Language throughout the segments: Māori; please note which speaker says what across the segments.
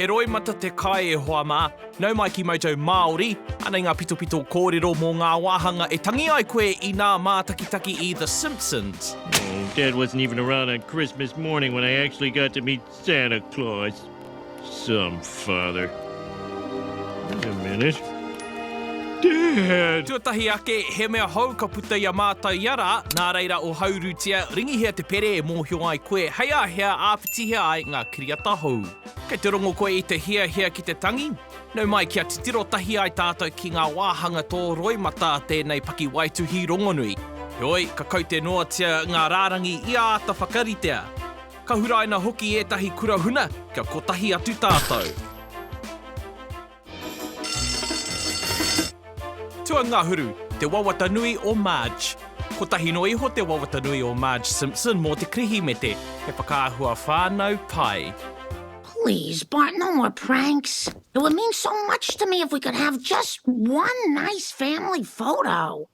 Speaker 1: He roimata te kai e hoa mā. Nau mai ki mautou Māori, ana i ngā pito kōrero mō ngā wāhanga e tangi ai koe i nā mātakitaki i The Simpsons.
Speaker 2: Oh, Dad wasn't even around on Christmas morning when I actually got to meet Santa Claus. Some father. Wait a minute. Dad!
Speaker 1: Tuatahi ake, he mea hau ka puta ia mātai iara, nā reira o haurutia, ringihia te pere e mōhio ai koe, hiahia āpitihia ai ngā kiriata hou. Kei te rongo koe i te hiahia ki te tangi, nau mai kia titiro tahi ai tātou ki ngā wāhanga tō-roimata tēnei pakiwaituhi rongonui. Heoi, ka kaute noatia ngā rārangi ia ata whakaritea. Ka huraina hoki ētahi kurahuna, kia kotahi atu tātou. Tua ngā huru, te wawatanui o Marge. Ko tahi no iho te wawatanui o Marge Simpson mō te krihi me te, he whakaahua whānau pai.
Speaker 3: Please, Bart, no more pranks. It would mean so much to me if we could have just one nice family photo.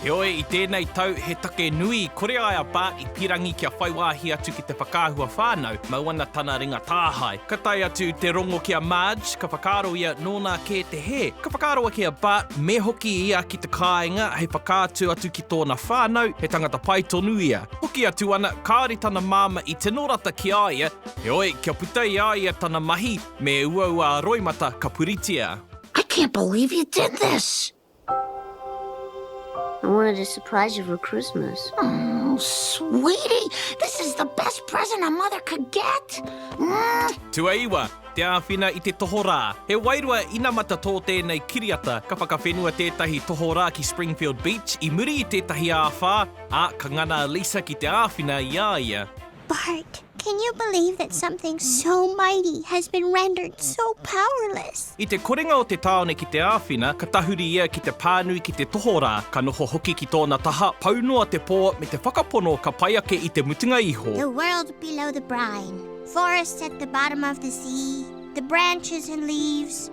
Speaker 1: Heoi, i tēnei tau he take nui, kore ai a Bart i pirangi kia whaiwāhi atu ki te whakaahua whānau, mauana tana ringa tāhai. Ka tai atu te rongo kia Marge, ka whakaro ia nōnā kē te he. Ka whakaro kia Bart, me hoki ia ki te kāinga, hei whakātu atu ki tōna whānau, he tangata pai tonu ia. Hoki atu ana, kāri tana māma i te norata ki aia, heoi, kia puta i aia tana mahi, me ua roimata ka puritia.
Speaker 3: I can't believe you did this.
Speaker 4: I wanted to surprise you for Christmas.
Speaker 3: Oh, sweetie, this is the best present a mother could get.
Speaker 1: Tua iwa, te āwhina i te toho rā. He wairua inamata tō tēnei kiriata, ka whakawhenua tētahi toho rā ki Springfield Beach, i muri i tētahi āwhā, ka ngana Lisa ki te āwhina i āia.
Speaker 5: Bart, can you believe that something so mighty has been rendered so powerless?
Speaker 1: I te korenga o te tāone ki te āwhina, ka tahuri ia ki te pānui ki te toho rā, ka noho hoki ki tōna taha, paunoa te pō me te whakapono ka pai ake i te mutunga iho.
Speaker 5: The world below the brine, forests at the bottom of the sea, the branches and leaves.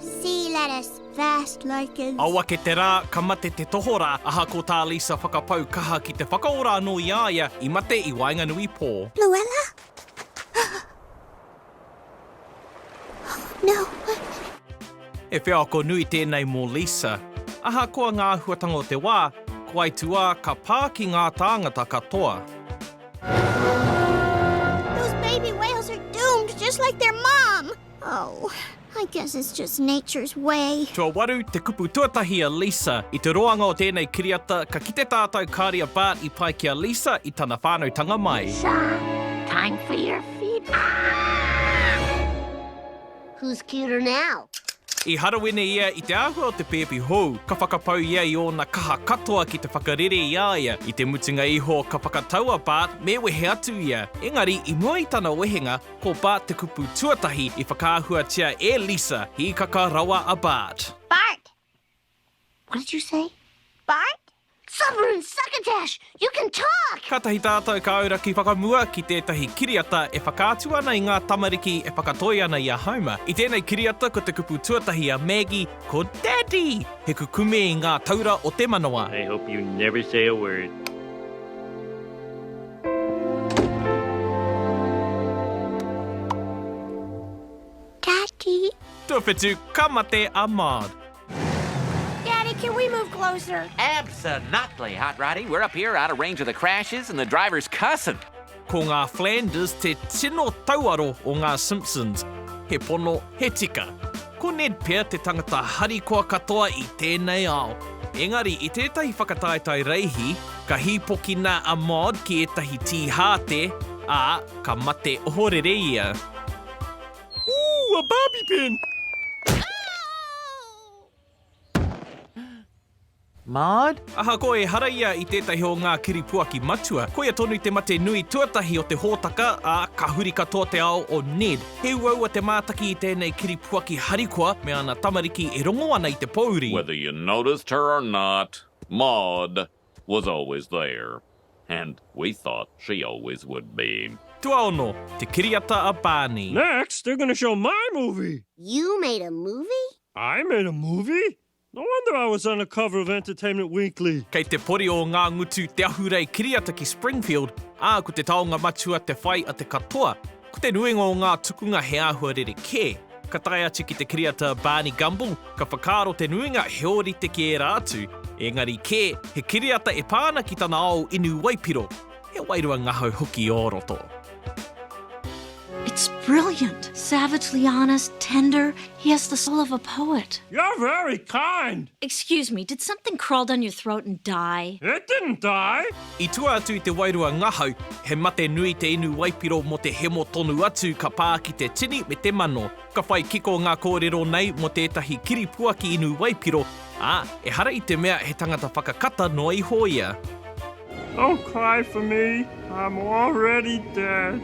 Speaker 5: Sea lettuce, vast lichens.
Speaker 1: Aua ke te rā, ka mate te toho rā, aha ko tā Lisa whakapau kaha ki te whakaora no i aia, i mate i wainganui pō.
Speaker 5: Luella? No.
Speaker 1: E whiako nui tēnei mō Lisa. Aha koa ngā huatanga o te wā, ko ai tua ka pā ki ngā tāngata katoa.
Speaker 5: Those baby whales are doomed just like their mom. Oh, I guess it's just nature's way.
Speaker 1: Tua waru, te kupu tuatahi a Lisa. I te roanga o tēnei kiriata, ka kite tātou kāri a Bart i pai ki a Lisa i tana whānautanga mai.
Speaker 3: Lisa, time for your feet.
Speaker 4: Who's cuter now?
Speaker 1: I harawene ia i te āhua o te pēpi hou, ka whakapau ia i ōna kaha katoa ki te whakarere i aia. I te mutunga iho ka whakataua Bart, me wehe atu ia. Engari, i mua i tana wehenga, ko Bart te kupu tuatahi i whakaahua tia e Lisa, hi kaka rawa a Bart.
Speaker 5: Bart!
Speaker 3: What did you say?
Speaker 5: Bart?
Speaker 3: Submarine Succotash! You can talk!
Speaker 1: Ka tahi tātou ka aura ki whakamua ki tētahi kiriata e whakātu ana i ngā tamariki e whakatoi ana i a Homer. I tēnei kiriata ko te kupu tuatahi a Maggie, ko Daddy! He kukume i ngā taura o te manawa.
Speaker 2: I hope you never say a word.
Speaker 5: Daddy?
Speaker 1: Tuawhetu, ka mate a Maud.
Speaker 5: Daddy, can we move closer?
Speaker 6: Absolutely, Hot Roddy. We're up here out of range of the crashes and the driver's cussing.
Speaker 1: Ko ngā Flanders te tino tauaro o ngā Simpsons. He pono, he tika. Ko Ned pia te tangata harikoa katoa i tēnei ao. Engari, i tētahi whakataetai reihi, ka hipokina a Maud ki etahi tīhāte, ka mate ohorere ia.
Speaker 2: Ooh, a bobby pin!
Speaker 6: Maud?
Speaker 1: Aha ko e haraia i tētahi o ngā kiripuaki matua. Ko ia tonu te mate nui tuatahi o te hōtaka, ka huri katoa te ao o Ned. He uaua te mātaki i tēnei kiripuaki harikoa, me ana tamariki e rongo ana i te pauri.
Speaker 7: Whether you noticed her or not, Maud was always there. And we thought she always would be.
Speaker 1: Tua ono, te kiriata a Barney.
Speaker 2: Next, they're gonna show my movie.
Speaker 4: You made a movie?
Speaker 2: I made a movie? No wonder I was on the cover of Entertainment Weekly.
Speaker 1: Kei te pori o ngā ngutu te ahurei kiriata ki Springfield, ko te taonga matua te whai a te katoa. Ko te nuinga o ngā tukunga he āhua rere kē. Ka tae atu ki te kiriata Barney Gumble, ka whakaaro te nuinga he orite ki e rātu. Engari kē, he kiriata e pāna ki tana ao inu waipiro. He wairua ngahau hoki o roto.
Speaker 8: It's brilliant. Savagely honest, tender. He has the soul of a poet.
Speaker 2: You're very kind.
Speaker 8: Excuse me, did something crawl down your throat and die?
Speaker 2: It didn't die.
Speaker 1: I tua atu i te wairua ngahau, he mate nui te inu waipiro mo te hemo tonu atu ka pā ki te tini me te mano. Ka whai kiko ngā kōrero nei mo tētahi kiripua ki inu waipiro, e hara i te mea he tangata whakakata no i hoia.
Speaker 2: Don't cry for me. I'm already dead.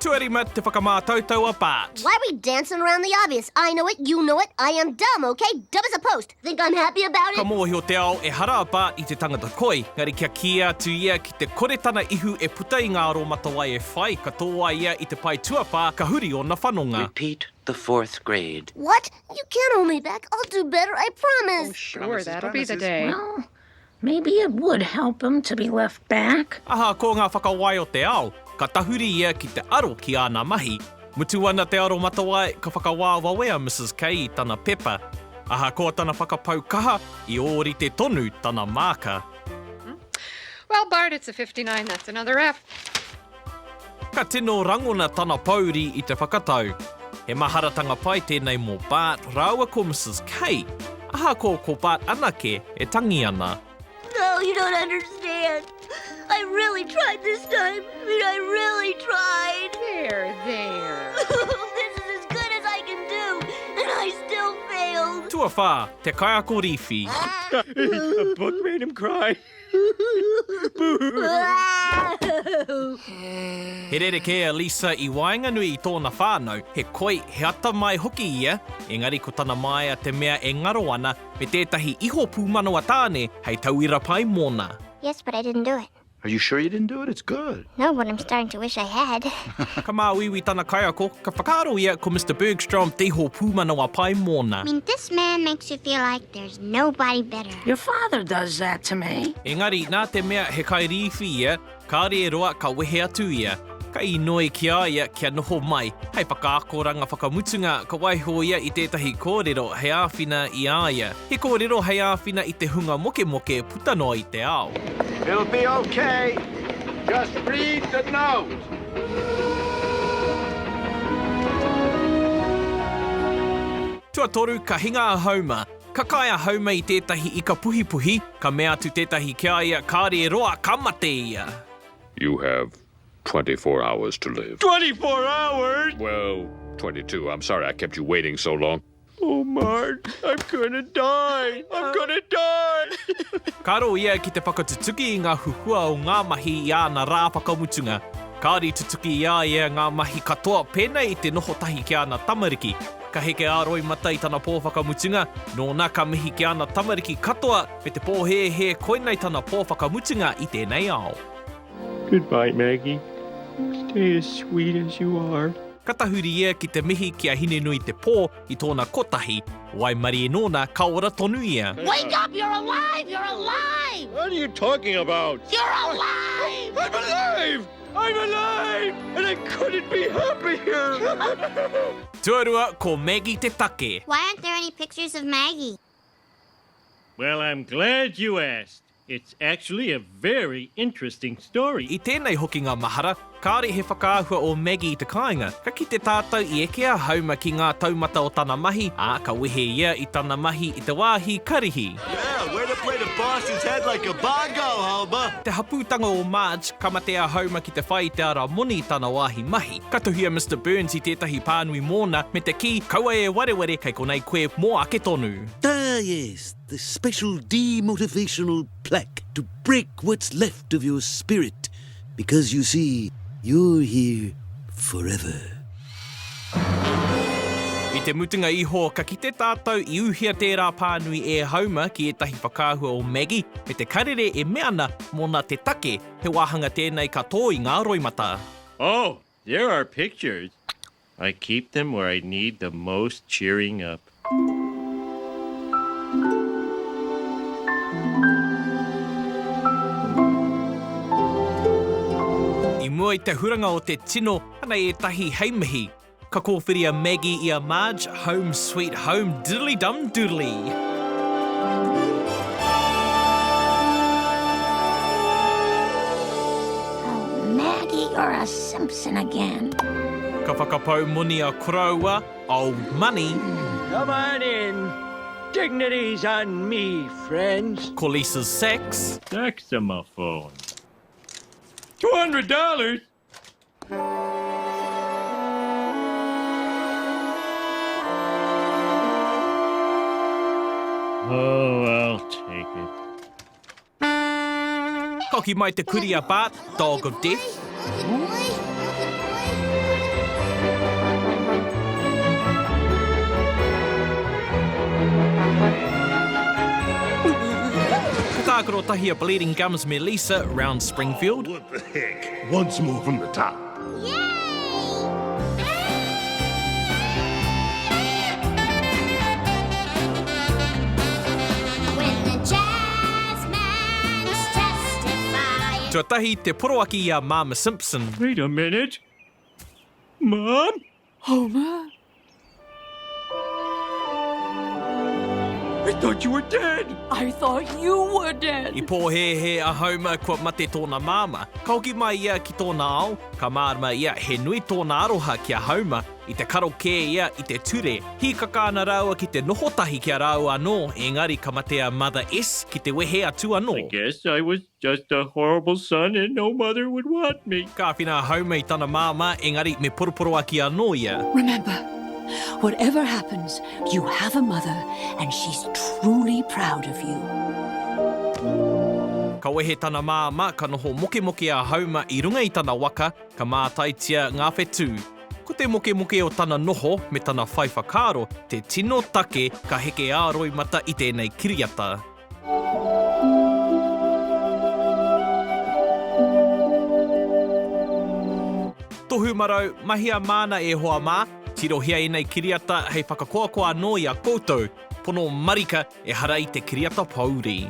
Speaker 1: Tuarima te whakamātautau a Bart.
Speaker 4: Why are we dancing around the obvious? I know it, you know it, I am dumb, okay? Dumb as a post. Think I'm happy about
Speaker 1: Ka
Speaker 4: it?
Speaker 1: mōhi o te ao e hara a Bart i te tangata koi. Ngari kia kia atu ia ki te koretana ihu e puta i ngā rongonui wai e whai. Ka tōa ia i te pai tuapā ka huri o na whanonga.
Speaker 9: Repeat the 4th grade.
Speaker 4: What? You can't hold me back. I'll do better, I promise.
Speaker 10: Sure, that'll be the day.
Speaker 3: Well, maybe it would help him to be left back.
Speaker 1: Aha, ko ngā whakawai o te ao. Ka tahuri ia ki te aro ki āna mahi. Mutu ana te aro matawai ka whakawāwawea Mrs. K i tana pepa. Aha, ko tana whakapau kaha I ori te tonu tana māka.
Speaker 10: Well, Bart, it's a 59. That's another F.
Speaker 1: Ka tino rangona tana pauri I te whakatau. He maharatanga pai tēnei mō Bart rāua ko Mrs. K. Aha, ko Bart anake e tangi ana.
Speaker 4: No, you don't understand. I really tried this time. I really tried.
Speaker 10: There.
Speaker 4: This is as good as I can do, and I still failed.
Speaker 1: Tua whā, te kaiako riwhi.
Speaker 2: A book made him cry.
Speaker 1: He rerekea Lisa I wainganui I tōna whānau, he koi he ata mai hoki ia, engari ko tana mai a te mea e ngaro ana me tētahi iho pūmanawa tāne hei tauira pai mōna.
Speaker 5: Yes, but I didn't do it.
Speaker 11: Are you sure you didn't do it? It's good.
Speaker 5: No, but I'm starting to wish I had.
Speaker 1: Ka māwiwi tana kaiako, ka whakaaro ia ko Mr. Bergstrom te iho pūmanawa pai mōna.
Speaker 5: I mean, this man makes you feel like there's nobody better.
Speaker 3: Your father does that to me.
Speaker 1: Engari, nā te mea he kai riwhi ia, ka re roa ka wehe atu ia. Ka I noi kia ia kia noho mai. Hei whakaakoranga whakamutunga ka waiho ia I tētahi kōrero hei āwhina I āia. He kōrero hei āwhina I te hunga moke moke puta noa I te ao.
Speaker 11: It'll be okay. Just read the note.
Speaker 1: Tuatoru ka hinga a Homer. Ka kai a Homer I tētahi I ka puhi puhi, ka mea atu tētahi kia ia ka re roa ka mate ia.
Speaker 7: You have 24 hours to live.
Speaker 2: 24 hours?
Speaker 7: Well, 22. I'm sorry I kept you waiting so long.
Speaker 2: Oh, Mart, I'm gonna die. I'm gonna die.
Speaker 1: Karo ia ki te whakatutuki I ngā huhua o ngā mahi I āna rā whakamutunga. Kāri tutuki ia ngā mahi katoa pēnei I te noho tahi ki āna tamariki. Ka heke ā-roimata I tana pō whakamutunga, nō nā ka mihi ki āna tamariki katoa me te pōhehe koinei tana pō whakamutunga I tēnei ao.
Speaker 2: Goodbye, Maggie. Stay as sweet as you are.
Speaker 1: Ka tahuri ia ki te mihi kia hine nui te pō I tōna kotahi, wai mari e nōna ka ora tonu ia.
Speaker 3: Wake up! You're alive! You're alive!
Speaker 2: What are you talking about?
Speaker 3: You're alive!
Speaker 2: I'm alive! I'm alive! And I couldn't be happier!
Speaker 1: Tuarua ko Maggie te take.
Speaker 5: Why aren't there any pictures of Maggie?
Speaker 2: Well, I'm glad you asked. It's actually a very interesting story.
Speaker 1: I tēnei hoki ngā mahara, kāre he whakaahua o Maggie I te kāinga. Ka ki te tātou I eke a hauma ki ngā taumata o tana mahi, ka wehe ia I tana mahi I te wāhi karihi.
Speaker 11: Yeah, way to play the boss's head like a bongo, Homer.
Speaker 1: Te hapūtanga o Marge, kamate a hauma ki te whai te ara moni I tana wāhi mahi. Katuhia Mr. Burns I tētahi pānui mōna, me te ki, kaua e wareware kei konei koe mō ake tonu.
Speaker 12: Yes, the special demotivational plaque to break what's left of your spirit. Because you see, you're here forever.
Speaker 1: I te mutunga iho, ka ki te tātou I uhia tērā pānui e hauma ki e tahi whakāhua o Maggie, me te karere e meana mōna te take, he wāhanga tēnei katoa I ngā roimata.
Speaker 2: Oh, there are pictures. I keep them where I need the most cheering up.
Speaker 1: i te huranga o te tino, ana e tahi heimihi. Ka kōwhiria Maggie ia Marge, home sweet home, diddly-dum doodly.
Speaker 3: Oh, Maggie, you're a Simpson again.
Speaker 1: Ka whakapau muni a koraua, old money.
Speaker 11: Come on in. Dignity's on me, friends.
Speaker 1: Ko Lisa's sex.
Speaker 2: Saxophone. $200? Oh, I'll take it.
Speaker 1: Koki mai te kuri a Bart, dog of death. Tākaro tahi a bleeding gums me Lisa round Springfield.
Speaker 13: What the heck? Once more from the top.
Speaker 1: Tuatahi te poroaki a Mama Simpson.
Speaker 2: Wait a minute. Mom?
Speaker 10: Homer?
Speaker 2: I thought you were dead.
Speaker 10: I thought you were dead.
Speaker 1: I pōhe a Homer kua mate tōna māma. Ka hoki mai ia ki tōna ao, ka mārama ia he nui tōna aroha ki a Homer, i te karaoke ia i te ture. Hi kakāna rāua ki te nohotahi ki a rāua anō, engari ka mate a Mother S ki te wehe atu anō.
Speaker 2: I guess I was just a horrible son and no mother would want me.
Speaker 1: Ka whina Homer i tana māma, engari me poroporo aki anō ia.
Speaker 14: Remember, whatever happens, you have a mother, and she's truly proud of you.
Speaker 1: Ka wehe tana māma, ka noho moke a Homer i runga i tana waka, ka mātaitia ngā whetū. Ko te moke o tana noho me tana whaiwhakaro, te tino take ka heke ā-roimata i tēnei kiriata. Tohu marau, mahia māna e hoa mā, tirohia i nei kiriata hei whakakoakoa anō i a koutou, pono marika e hara i te kiriata pauri.